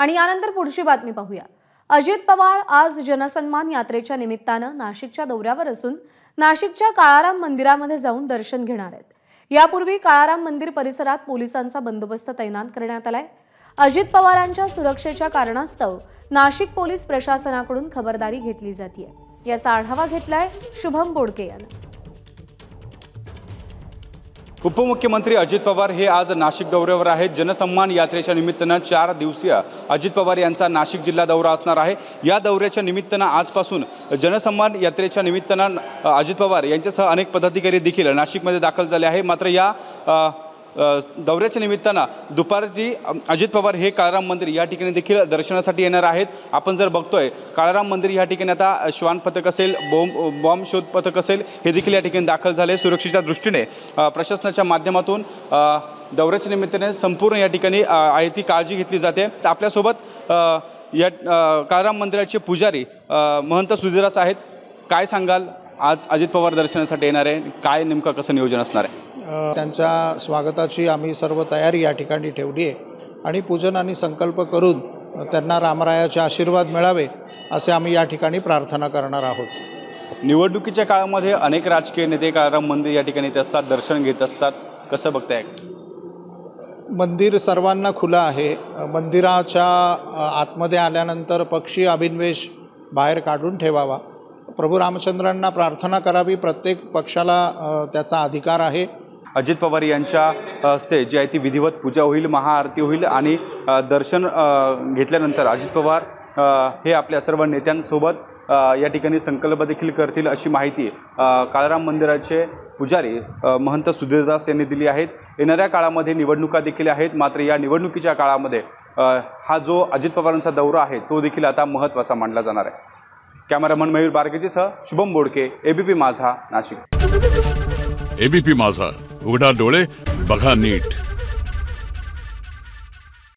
आणि यानंतर पुढची बातमी पाहूया। अजित पवार आज जनसन्मान यात्रेच्या निमित्तानं नाशिकच्या दौऱ्यावर असून नाशिकच्या काळाराम मंदिरामध्ये जाऊन दर्शन घेणार आहेत। यापूर्वी काळाराम मंदिर परिसरात पोलिसांचा बंदोबस्त तैनात करण्यात आलाय। अजित पवारांच्या सुरक्षेच्या कारणास्तव नाशिक पोलीस प्रशासनाकडून खबरदारी घेतली जाते। याचा आढावा घेतलाय शुभम बोडके यांनी। उपमुख्यमंत्री अजित पवार हे आज नाशिक दौऱ्यावर आहेत। जनसन्मान यात्रेच्या निमित्तानं 4 दिवसीय अजित पवार यांचा नाशिक जिल्हा दौरा असणार आहे। या दौऱ्याच्या निमित्तानं आजपासून जनसन्मान यात्रेच्या निमित्तानं अजित पवार यांच्यासह अनेक पदाधिकारी देखील नाशिकमध्ये दाखल झाले आहे। मात्र या दौऱ्याच्या निमित्तानं दुपारची अजित पवार हे काळाराम मंदिर या ठिकाणी देखील दर्शनासाठी येणार आहेत। आपण जर बघतोय काळाराम मंदिर या ठिकाणी आता श्वान पथक असेल, बॉम्ब शोध पथक असेल, हे देखील या ठिकाणी दाखल झाले। सुरक्षेच्या दृष्टीने प्रशासनाच्या माध्यमातून दौऱ्याच्या निमित्ताने संपूर्ण या ठिकाणी आहे ती काळजी घेतली जाते। आपल्यासोबत या काळाराम मंदिराचे पुजारी महंत सुधीरदास आहेत। काय सांगाल, आज अजित पवार दर्शनासाठी येणार आहे, काय नेमकं कसं नियोजन असणार आहे? त्यांच्या स्वागताची आम्ही सर्व तयारी या ठिकाणी ठेवली आहे आणि पूजन आणि संकल्प करून त्यांना रामरायाचे आशीर्वाद मिळावे असे आम्ही या ठिकाणी प्रार्थना करणार आहोत। निवडणुकीच्या काळामध्ये अनेक राजकीय नेते काळाराम मंदिर या ठिकाणी येत असतात, दर्शन घेत असतात, कसं बघताय? मंदिर सर्वांना खुलं आहे। मंदिराच्या आतमध्ये आल्यानंतर पक्षी अभिनिवेश बाहेर काढून ठेवावा। प्रभू रामचंद्रांना प्रार्थना करावी, प्रत्येक पक्षाला त्याचा अधिकार आहे। अजित पवार यांच्या हस्ते जी आहे ती विधिवत पूजा होईल, महाआरती होईल आणि दर्शन घेतल्यानंतर अजित पवार हे आपल्या सर्व नेत्यांसोबत या ठिकाणी संकल्प देखील करतील अशी माहिती काळाराम मंदिराचे पुजारी महंत सुधीरदास यांनी दिली आहे। येणाऱ्या काळामध्ये निवडणुका देखील आहेत, मात्र या निवडणुकीच्या काळामध्ये हा जो अजित पवारांचा दौरा आहे तो देखील आता महत्त्वाचा मानला जाणार आहे। कॅमेरामन मयूर बारगेजीसह शुभम बोडके, एबीपी माझा, नाशिक। एबीपी माझा, उघडा डोळे बघा नीट।